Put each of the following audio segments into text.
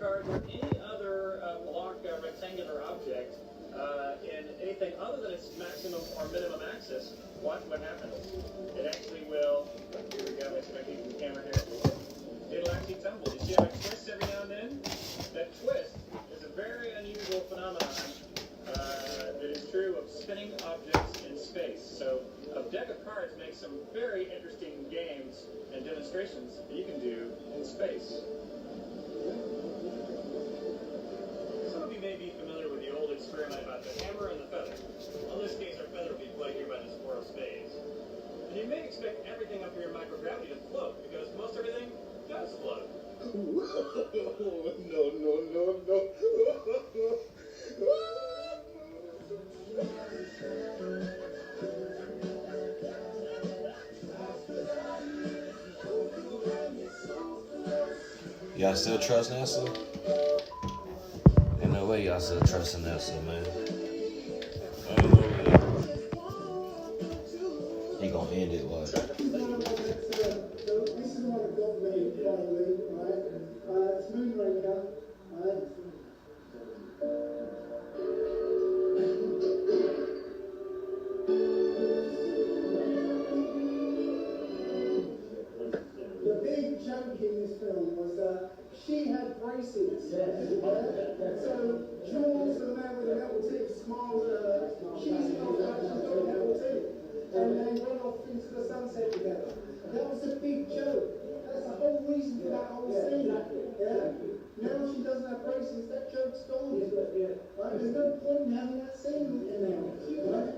cards or any other block rectangular object in anything other than its maximum or minimum access, watch what happens. It actually will, here we go, let's make it the camera here. It'll actually tumble. You see how it twists every now and then? That twist is a very unusual phenomenon that is true of spinning objects in space. So a deck of cards makes some very interesting games and demonstrations that you can do in space. Some of you may be familiar with the old experiment about the hammer and the feather. Well, in this case, our feather will be played here by the squirrel spades. And you may expect everything up here in microgravity to float, because most everything does float. No. Y'all still trust NASA? Ain't no way y'all still trusting NASA, man. Ain't no way. He gonna end it like. This is what got me finally, right? It's Moonraker, right? The big joke in this film was that she had braces. So Jules, the man with the metal teeth, smiles at her. She's got metal teeth. And they run off into the sunset together. That was a big joke. That's the whole reason for that whole scene. Yeah? Now she doesn't have braces, that joke's gone. Right? There's no point in having that scene in there. Right?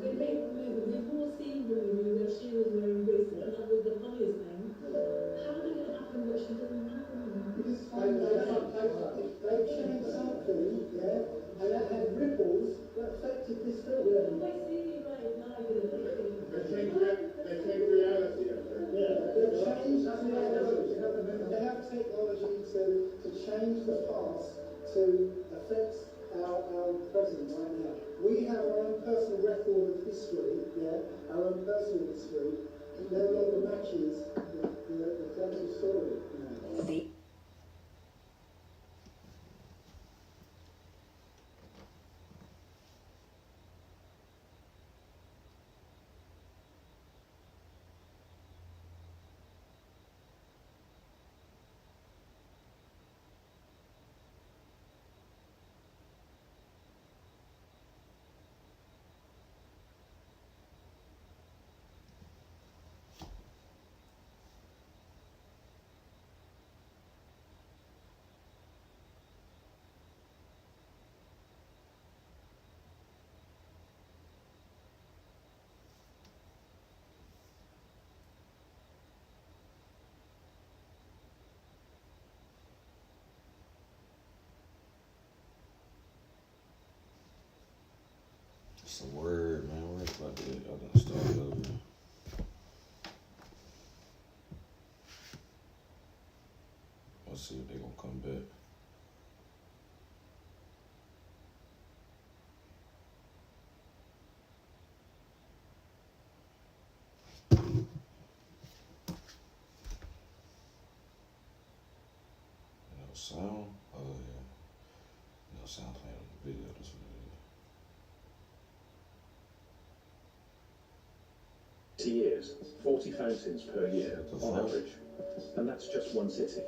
They made the whole scene movie where she was wearing braces, and that was the funniest thing. How did it happen that she doesn't have them? They changed something, yeah, and that had ripples that affected this film. I see right now with the picture. They take reality of it. Yeah, they've changed reality. They have technology to change the past to affect our present right now. We have our own personal record of history, yeah, our own personal history, and no longer matches the total story. It's a word, man. Where's about that? Y'all done started over. Let's see if they gonna come back. No sound? Oh yeah. No sound playing on the video. That's what it is. Years, 40 fountains per year on average, and that's just one city.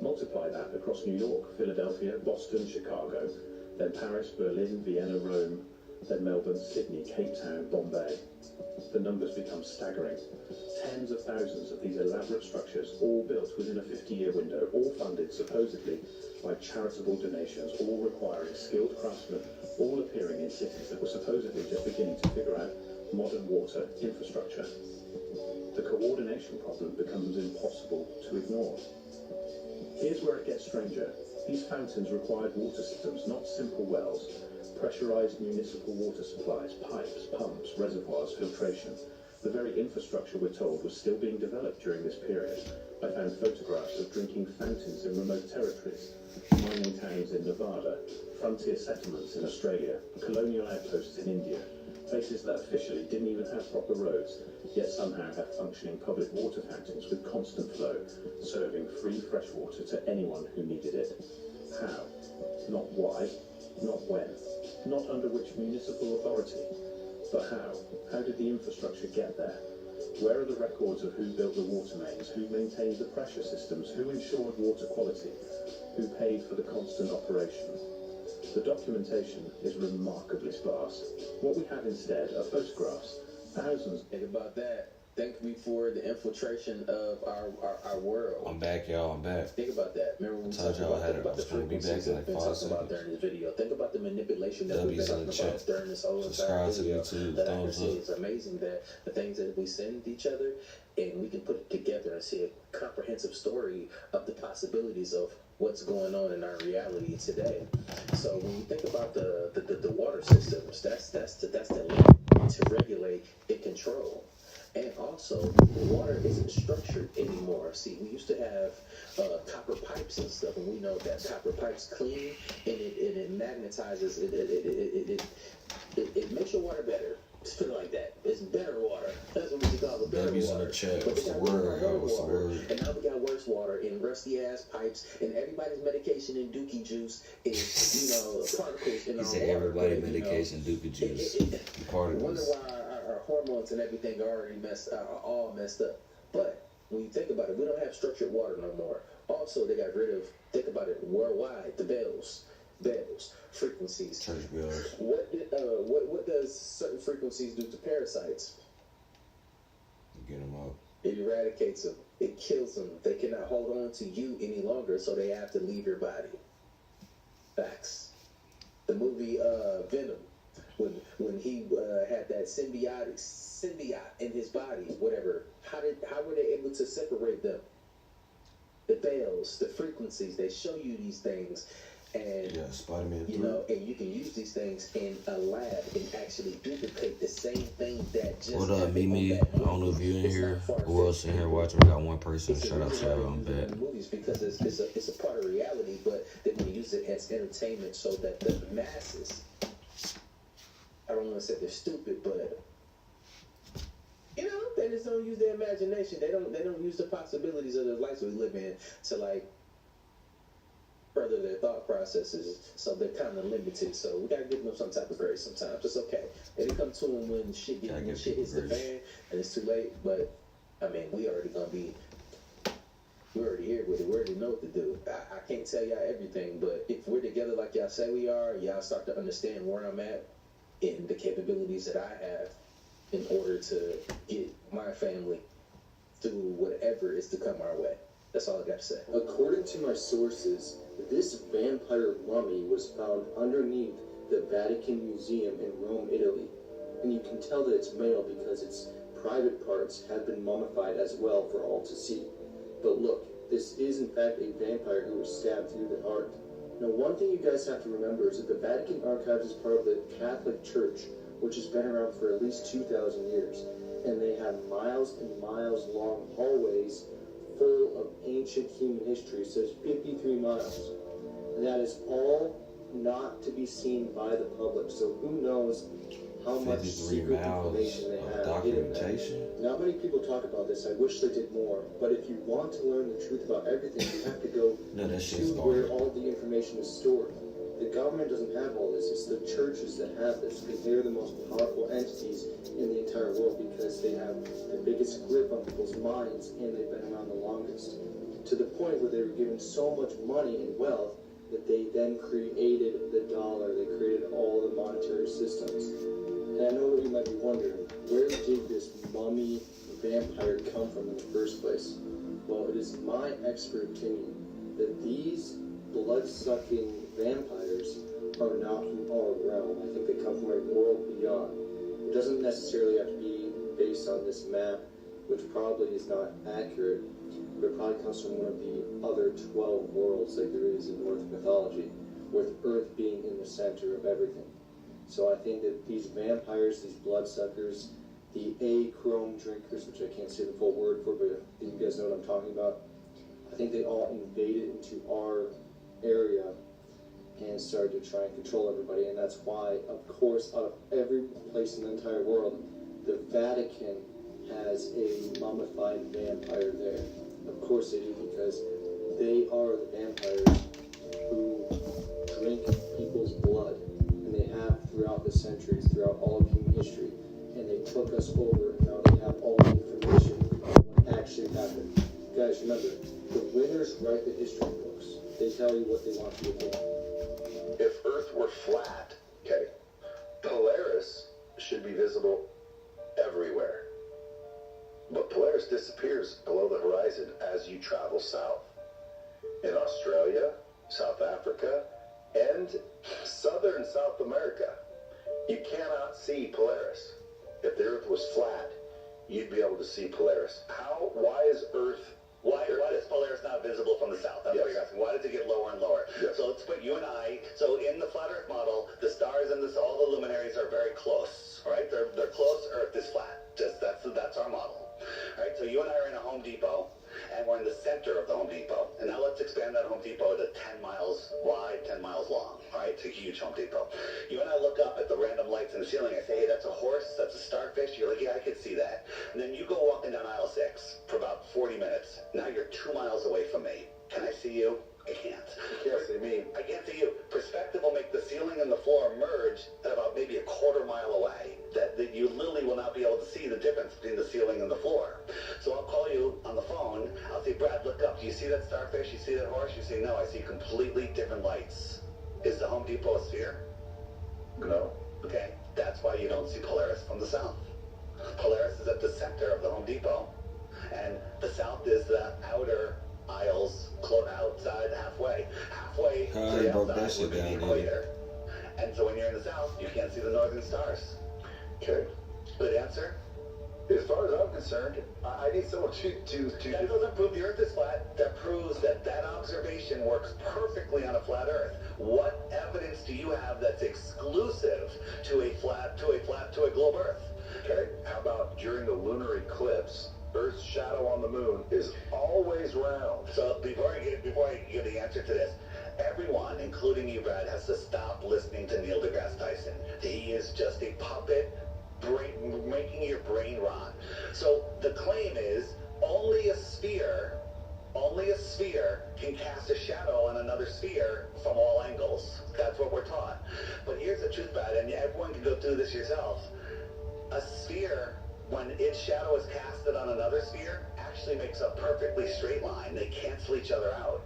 Multiply that across New York, Philadelphia, Boston, Chicago, then Paris, Berlin, Vienna, Rome, then Melbourne, Sydney, Cape Town, Bombay. The numbers become staggering. Tens of thousands of these elaborate structures, all built within a 50-year window, all funded supposedly by charitable donations, all requiring skilled craftsmen, all appearing in cities that were supposedly just beginning to figure out modern water infrastructure. The coordination problem becomes impossible to ignore. Here's where it gets stranger. These fountains required water systems, not simple wells. Pressurized municipal water supplies, pipes, pumps, reservoirs, filtration. The very infrastructure, we're told, was still being developed during this period. I found photographs of drinking fountains in remote territories, mining towns in Nevada, frontier settlements in Australia, colonial outposts in India, Places that officially didn't even have proper roads, yet somehow had functioning public water fountains with constant flow, serving free fresh water to anyone who needed it. How? Not why, not when, not under which municipal authority, but how? How did the infrastructure get there? Where are the records of who built the water mains, who maintained the pressure systems, who ensured water quality, who paid for the constant operation? The documentation is remarkably sparse. What we have instead are photographs, thousands. Think about that. Thank me for the infiltration of our world. I'm back, y'all. I'm back. Think about that. Remember when we Told talked y'all about, I had think about the it. I was gonna be back frequencies in that like we've been 5 talking about seconds. during this video. Think about the manipulation that we've been W's in talking the about chat. during this whole entire Subscribe to video. YouTube. That I can Thumbs see up. it's amazing that the things that we send each other, and we can put it together and see a comprehensive story of the possibilities of what's going on in our reality today. So when you think about the water systems, that's the link to regulate and control. And also, water isn't structured anymore. See, we used to have copper pipes and stuff, and we know that copper pipes clean, and it magnetizes, it makes your water better. Just put it like that. It's better water. That's what we call it, better W's in water. the chat. But What's we the got word? worse What's the water, word? and now we got worse water in rusty ass pipes, and everybody's medication and dookie juice is, particles in He our said water. everybody You know, medication, Duka juice, I wonder particles. why our hormones and everything are already are all messed up. But when you think about it, we don't have structured water no more. Also, they got rid of, think about it, worldwide, the bells, frequencies. Church bells. What does certain frequencies do to parasites? Get them up. It eradicates them. It kills them. They cannot hold on to you any longer, so they have to leave your body. Facts. The movie Venom, when he had that symbiote in his body, whatever. How were they able to separate them? The bells, the frequencies, they show you these things, and Yeah, Spider-Man 3. and you can use these things in a lab and actually duplicate the same thing that just. What up, happened on Mimi? that I don't know if movie. you in It's here. not far-fetched. Who else in here watching? We got one person. It's Shout out to y'all. I'm in back. movies because it's a part of reality, but they want to use it as entertainment so that the masses. I don't want to say they're stupid, but they just don't use their imagination. They don't use the possibilities of the lives we live in to further their thought processes. So they're kind of limited. So we gotta give them some type of grace sometimes. It's okay. They can come to them when shit hits the fan and it's too late. But I mean, we're already here with it. We already know what to do. I can't tell y'all everything, but if we're together like y'all say we are, y'all start to understand where I'm at and the capabilities that I have in order to get my family through whatever is to come our way. That's all I got to say. According to my sources, this vampire mummy was found underneath the Vatican Museum in Rome, Italy. And you can tell that it's male because its private parts have been mummified as well for all to see. But look, this is in fact a vampire who was stabbed through the heart. Now, one thing you guys have to remember is that the Vatican Archives is part of the Catholic Church, which has been around for at least 2,000 years. And they have miles and miles long hallways full of ancient human history, so it's 53 miles. And that is all not to be seen by the public, so who knows how much 53 secret miles information they of have hidden there. documentation. Not many people talk about this. I wish they did more. But if you want to learn the truth about everything, you have to go No, that to shit's where garbage. all the information is stored. The government doesn't have all this. It's the churches that have this because they're the most powerful entities in the entire world because they have the biggest grip on people's minds and they've been around the longest. To the point where they were given so much money and wealth that they then created the dollar. They created all the monetary systems. And I know what you might be wondering. Where did this mummy vampire come from in the first place? Well, it is my expert opinion that these blood-sucking vampires are not from our realm. I think they come from a world beyond. It doesn't necessarily have to be based on this map, which probably is not accurate, but it probably comes from one of the other 12 worlds like there is in Norse mythology, with Earth being in the center of everything. So I think that these vampires, these bloodsuckers, the A-chrome drinkers, which I can't say the full word for, but I think you guys know what I'm talking about, I think they all invaded into our area and started to try and control everybody. And that's why, of course, out of every place in the entire world, the Vatican has a mummified vampire there. Of course they do, because they are the vampires who drink people's blood, and they have throughout the centuries, throughout all of human history, and they took us over. Now they have all the information on what actually happened. Guys, remember, the winners write the history books. They tell you what they want you to think. If Earth were flat, okay, Polaris should be visible everywhere. But Polaris disappears below the horizon as you travel south. In Australia, South Africa, and southern South America, you cannot see Polaris. If the Earth was flat, you'd be able to see Polaris. Why is Earth... Why is Polaris not visible from the south? That's Yes. what you're asking. Why does it get lower and lower? Yes. So let's put you and I. So in the flat Earth model, the stars and all the luminaries are very close. All right, they're close. Earth is flat. That's our model. All right. So you and I are in a Home Depot, and we're in the center of the Home Depot. And now let's expand that Home Depot to 10 miles wide, 10 miles long. All right, it's a huge Home Depot. You and I look up at the random lights in the ceiling. I say, hey, that's a horse. That's a starfish. You're like, yeah, I could see that. And then you go walking down aisle 6 for about 40 minutes. Now you're 2 miles away from me. Can I see you? I can't. You can't see me. I can't see you. Perspective will make the ceiling and the floor merge at about maybe a quarter mile away. That you literally will not be able to see the difference between the ceiling and the floor. So I'll call you on the phone. I'll say, Brad, look up. Do you see that starfish? You see that horse? You say, no, I see completely different lights. Is the Home Depot a sphere? No. Okay, that's why you don't see Polaris from the south. Polaris is at the center of the Home Depot. And the south is the outer aisles, outside halfway. Halfway to Alright, the broke that outside shit would be the down, equator. And so when you're in the south, you can't see the northern stars. Okay. Good answer? As far as I'm concerned, I need someone to That doesn't prove the Earth is flat. That proves that observation works perfectly on a flat Earth. What evidence do you have that's exclusive to a globe Earth? Okay, how about during the lunar eclipse, Earth's shadow on the moon is always round. So before I give the answer to this, everyone, including you, Brad, has to stop listening to Neil deGrasse Tyson. He is just a puppet, making your brain rot. So the claim is only a sphere can cast a shadow on another sphere from all angles. That's what we're taught. But here's the truth, Brad, and everyone can go through this yourself. A sphere, when its shadow is casted on another sphere, actually makes a perfectly straight line. They cancel each other out.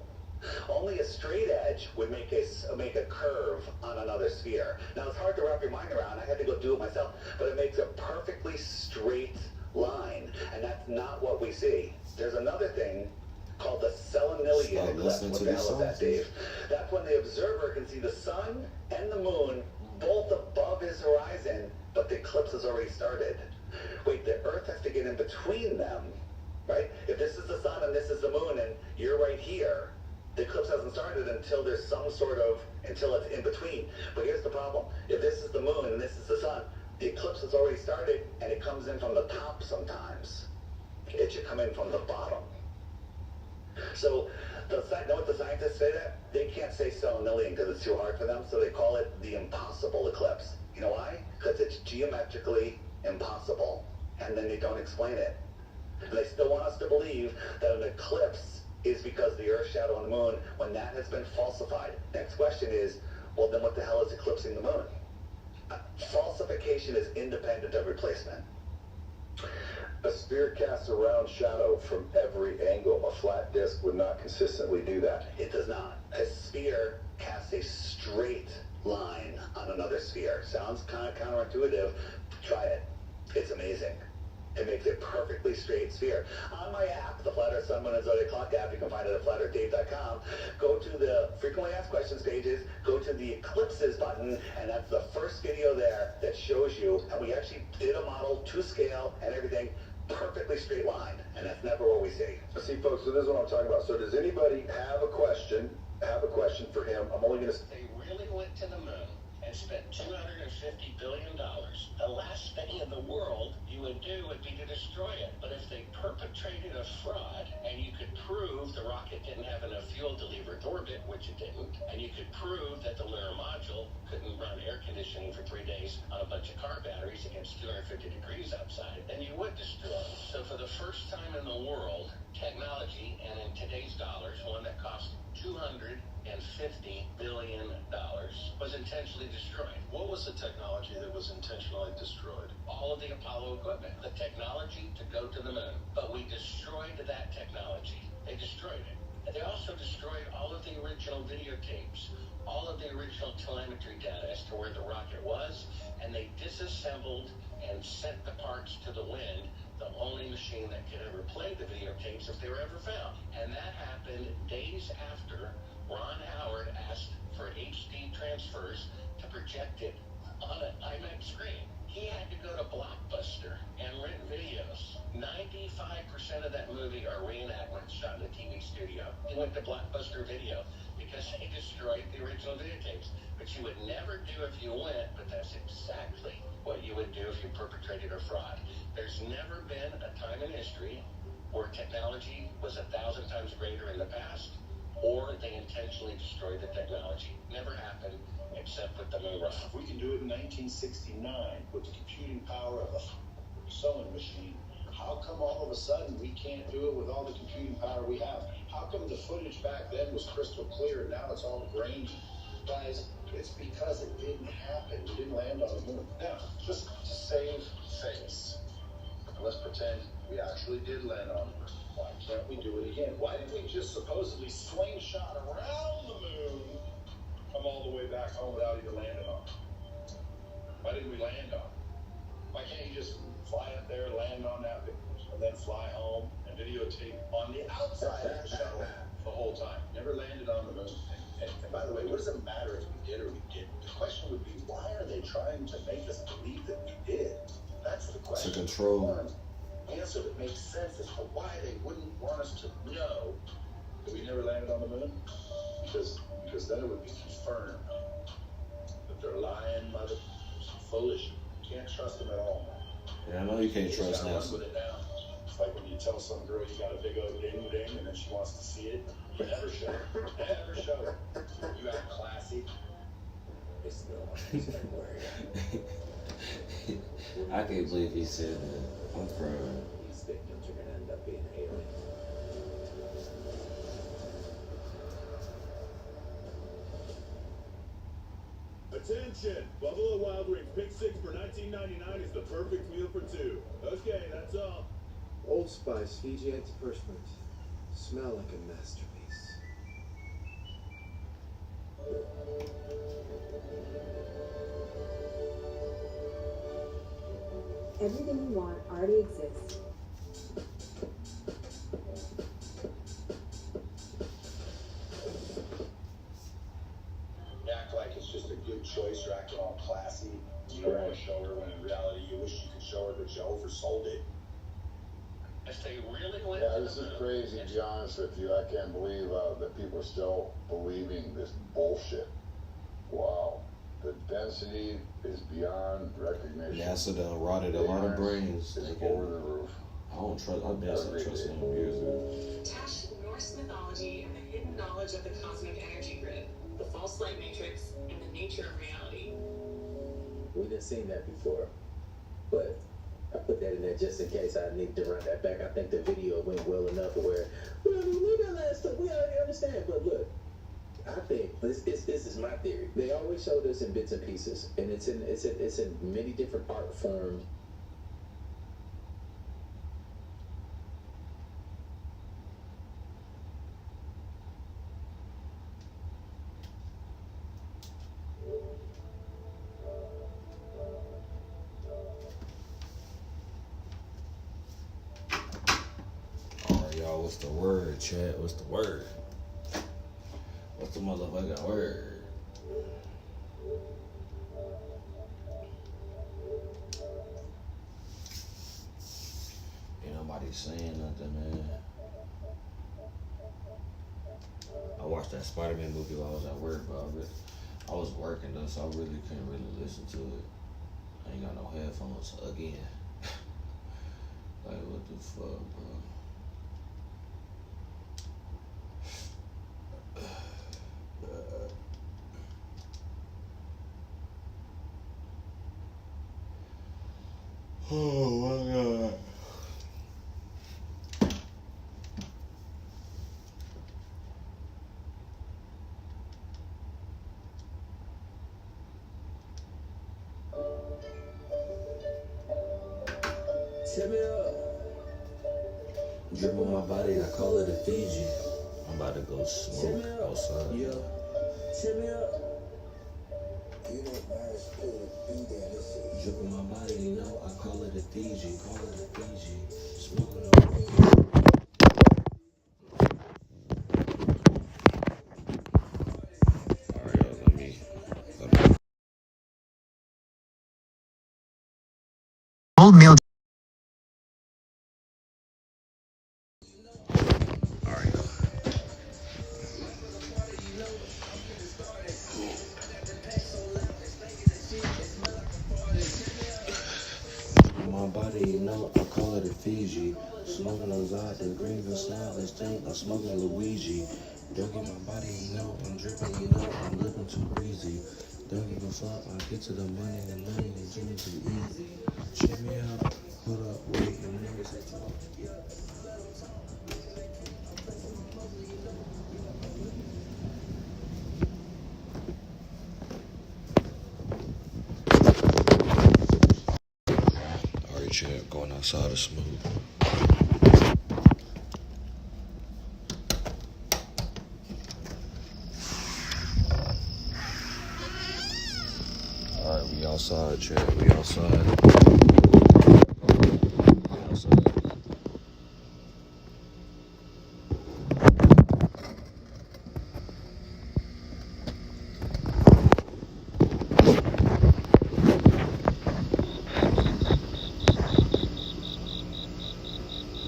Only a straight edge would make a curve on another sphere. Now it's hard to wrap your mind around. I had to go do it myself, but it makes a perfectly straight line, and that's not what we see. There's another thing called the Selenilian eclipse. What the hell is that, Dave? That's when the observer can see the sun and the moon both above his horizon, but the eclipse has already started. Wait, the Earth has to get in between them, right? If this is the sun and this is the moon and you're right here, the eclipse hasn't started until until it's in between. But here's the problem. If this is the moon and this is the sun, the eclipse has already started and it comes in from the top sometimes. It should come in from the bottom. So, know what the scientists say there? They can't say selenilian because it's too hard for them, so they call it the impossible eclipse. You know why? Because it's geometrically impossible, and then they don't explain it. And they still want us to believe that an eclipse is because the Earth's shadow on the moon, when that has been falsified. Next question is, well, then what the hell is eclipsing the moon? Falsification is independent of replacement. A sphere casts a round shadow from every angle. A flat disk would not consistently do that. It does not. A sphere casts a straight line on another sphere. Sounds kind of counterintuitive. Try it. It's amazing. It makes a perfectly straight sphere. On my app, the Flat Earth Sun, Moon, and Zodiac Clock app, you can find it at flatearthdave.com. Go to the frequently asked questions pages, go to the eclipses button, and that's the first video there that shows you, and we actually did a model to scale and everything, perfectly straight line, and that's never what we see. See, folks, so this is what I'm talking about. So does anybody have a question for him? I'm only going to... They really went to the moon and had spent $250 billion, the last thing in the world you would do would be to destroy it. But if they perpetrated a fraud and you could prove the rocket didn't have enough fuel to leave Earth orbit, which it didn't, and you could prove that the lunar module couldn't run air conditioning for 3 days on a bunch of car batteries against 250 degrees outside, then you would destroy it. So for the first time in the world, technology, and in today's dollars, one that cost $250 billion, was intentionally destroyed. What was the technology that was intentionally destroyed? All of the Apollo equipment, the technology to go to the moon. But we destroyed that technology. They destroyed it. And they also destroyed all of the original videotapes, all of the original telemetry data as to where the rocket was, and they disassembled and sent the parts to the wind, the only machine that could ever play the videotapes if they were ever found. And that happened days after Ron Howard asked for HD transfers to project it on an IMAX screen. He had to go to Blockbuster and rent videos. 95% of that movie are reenactments shot in a TV studio. He went to Blockbuster Video because they destroyed the original videotapes. Which you would never do if you went, but that's exactly what you would do if you perpetrated a fraud. There's never been a time in history where technology was 1,000 times greater in the past, or they intentionally destroyed the technology. Never happened, except with the moon rock. If we can do it in 1969 with the computing power of a sewing machine, how come all of a sudden we can't do it with all the computing power we have? How come the footage back then was crystal clear and now it's all grainy? Guys, it's because it didn't happen. We didn't land on the moon. Now, just to save face, let's pretend we actually did land on the moon. Why can't we do it again? Why did we just supposedly slingshot around the moon, come all the way back home without even landing on it? Why didn't we land on it? Why can't you just fly up there, land on that, and then fly home and videotape on the outside of the shuttle the whole time? Never landed on the moon. And by the way, what does it matter if we did or we didn't? The question would be, why are they trying to make us believe that we did? That's the question. To control. One answer that makes sense as to why they wouldn't want us to know that we never landed on the moon. Because then it would be confirmed that they're lying, mother, foolish. You can't trust them at all. Yeah, I know you can't You trust gotta run NASA. with it now. It's like when you tell some girl you got a big old ding ding and then she wants to see it. Never show it. Never show it. You act classy. It's still I can't believe he said that. I'm crying. These victims are going to end up being aliens. Attention! Buffalo Wild Wings Pick 6 for $19.99 is the perfect meal for two. Okay, that's all. Old Spice Fiji antiperspirant. Smell like a masterpiece. Everything you want already exists. You act like it's just a good choice. You're acting all classy. You don't want to show her when in reality you wish you could show her, but you oversold it. If they really went Yeah, to this the is moon, crazy, to be honest with you. I can't believe that people are still believing this bullshit. Wow. The density is beyond recognition. NASA done rotted a lot of brains. It's Thinking, over the roof. I don't trust. I don't trust them music. Attached to Norse mythology and the hidden knowledge of the cosmic energy grid, the false light matrix, and the nature of reality. We didn't seen that before, but I put that in there just in case I need to run that back. I think the video went well enough where, well, look at that stuff. We already understand, but look, I think this is my theory. They always showed us in bits and pieces, and it's in many different art forms. Alright, y'all, what's the word, chat? What's the word? What's the motherfucking word? Ain't nobody saying nothing, man. I watched that Spider-Man movie while I was at work, but I was working though, so I really couldn't really listen to it. I ain't got no headphones again. Like, what the fuck, bro? Oh my God. Tip me up. Drip on my body, I call it a Fiji. I'm about to go Tip smoke me up. outside. Yeah. Tip me up. Drip on my body, you know, I call it a Fiji. Call it a Fiji. Smoking on Alright, y'all, let me. Old meal. My body, you know, I call it a Fiji. Smoking on Zod, Greenville Snob, this thing, I'm smoking Luigi. Don't get my body, you know, I'm dripping, you know, I'm living too breezy. Don't give a fuck, I get to the money, the money is doing too easy. Check me out, hold up, wait, and never say talk. Alright, champ, going outside to smoke. Alright, we outside, champ, we outside. We outside.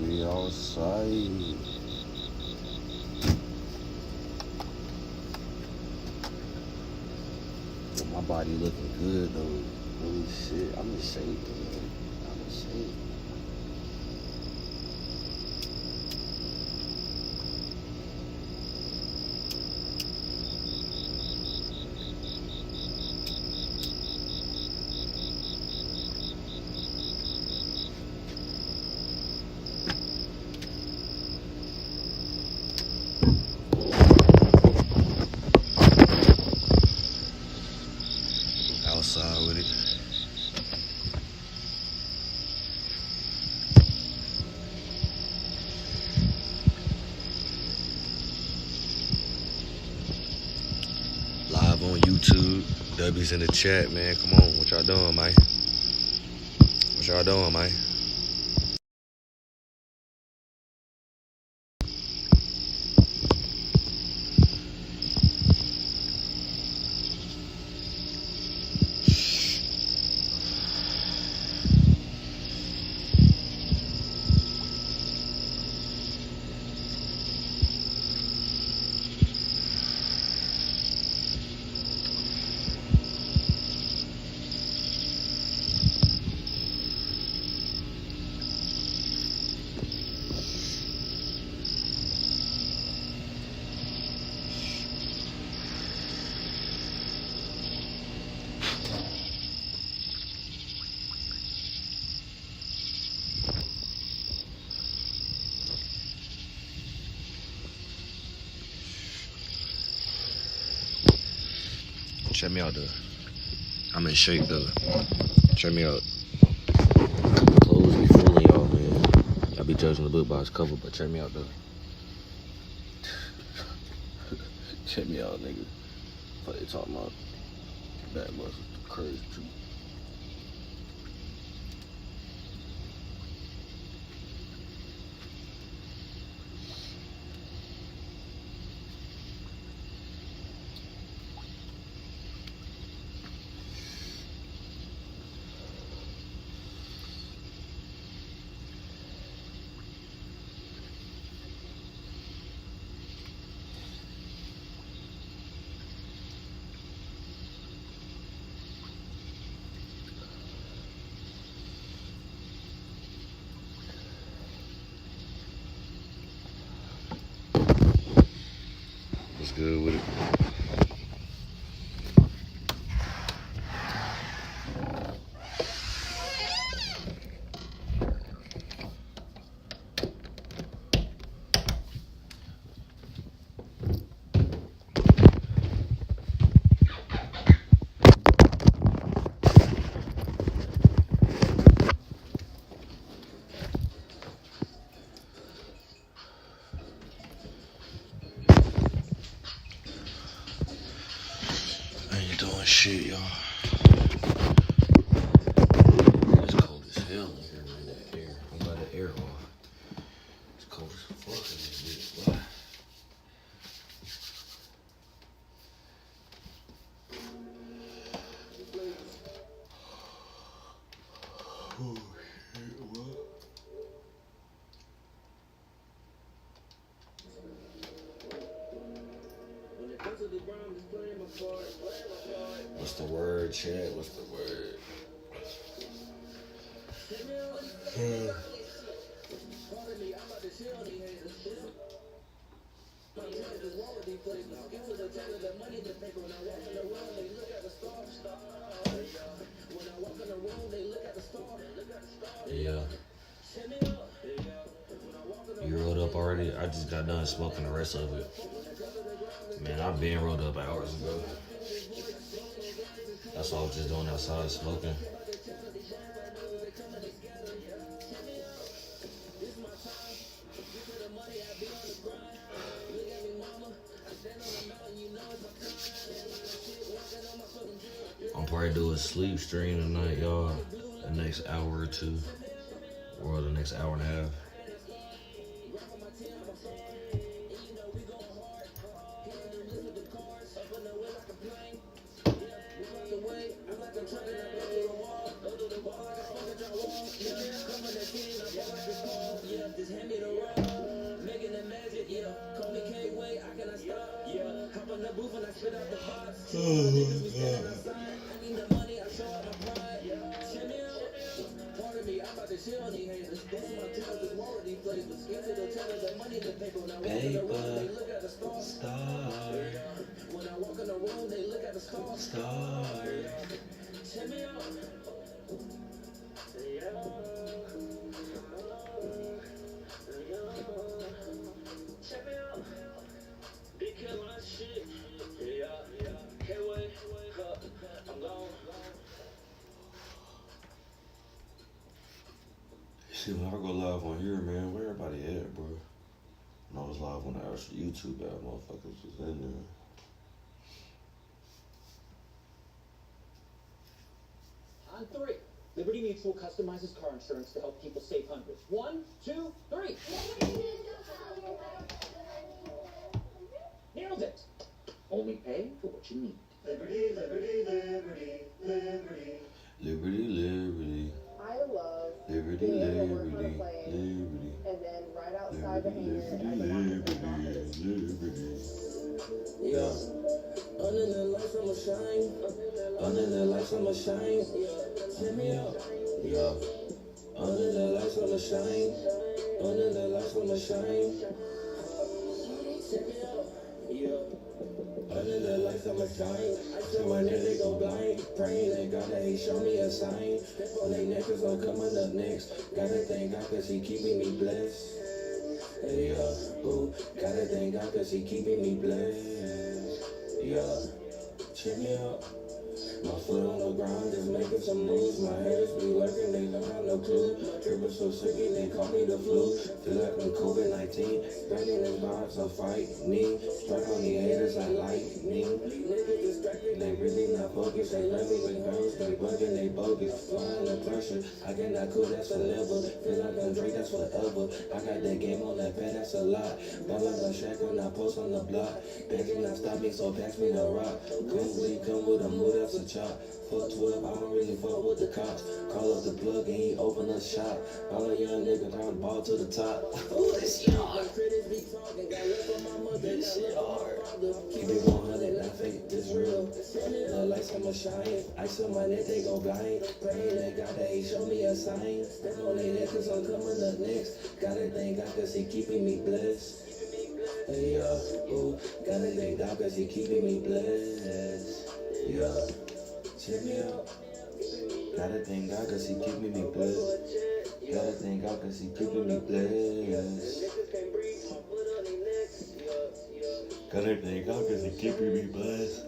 We outside. My body looking good though. Holy shit, I'm in shape, man. I'm in shape. Outside with it. Live on YouTube. W's in the chat, man. Come on, what y'all doing, man? What y'all doing, man? Check me out though. I'm in shape though. Check me out. Clothes be fooling y'all, man. Y'all be judging the book by its cover, but check me out though. Check me out, nigga. What they talking about? Bad muscles, crazy too. good with it. I ain't doing shit, y'all. It's cold as hell in here, man. That air. I'm glad the air off. It's cold as fuck in this bitch. Why? Oh shit, what? What's the word, Chad? What's the word? Yeah. You rolled up already? I just got done smoking the rest of it. Man, I've been rolled up hours ago. That's all I was just doing outside, smoking. I'm probably do a sleep stream tonight, y'all. The next hour or two. Or the next hour and a half. See, when I go live on here, man, where everybody at, bro? When I was live on the actual YouTube, that motherfuckers was in there. On 3, Liberty Mutual customizes car insurance to help people save hundreds. 1, 2, 3. Nailed it. Only pay for what you need. Liberty, liberty, liberty, liberty. Liberty, liberty. I love Liberty, being able to liberty, work on a plane, liberty. and then right outside the hangar, Liberty. Yeah. Under the lights, I'ma shine. Under the lights, I'ma shine. Turn me up. Yeah. Under the lights, I'ma shine. Under the lights, I'ma shine. Turn me up. Yeah. Under the lights, I'ma shine. I tell my niggas they go blind. Praying that God that he show me a sign. That's on they necklace, I'm coming up next. Gotta thank God cause he keeping me blessed. Hey, ooh, gotta thank God cause he keeping me blessed. Yeah, check me out. My foot on the ground, just making some moves. My haters be lurking, they don't have no clue. My trip is so sicky, they call me the flu. Feel like I'm COVID-19, spreading them vibes, so fight me. Strike on the haters like lightning. Niggas distracted, they really not focused. They love me, they girls, they bugging, they bogus. Flying the pressure, I cannot cool, that's forever. Feel like I'm Drake, that's forever. I got that game on that pad, that's a lot. Ballin' the shack when I post on the block. Banks will not stop me, so pass me the rock. Come with a mood, that's a chop. Fuck 12, I don't really fuck with the cops. Call up the plug and he open up shop. All of young niggas trying to ball to the top. Ooh, this shit hard. This shit hard. Keep it 100, not fake, this real. The lights on my shine. Ice on my neck, they go blind. Praying that God that he show me a sign. Step on their neck cause I'm coming up next. Gotta thank God cause he keeping me blessed. Hey, Ooh, gotta thank God 'cause he keeping me blessed. Yeah, check me out. Gotta thank God 'cause he keeping me blessed. Gotta thank God 'cause he keeping me blessed. Gotta thank God 'cause he keeping me blessed.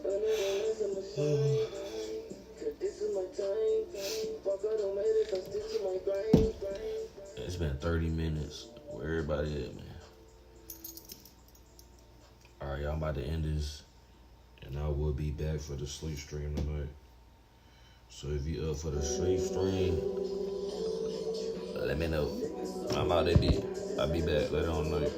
It's been 30 minutes. Where everybody at, man? Alright, y'all, I'm about to end this. And I will be back for the sleep stream tonight. So if you up for the sleep stream, let me know. I'm out there. I'll be back later on tonight.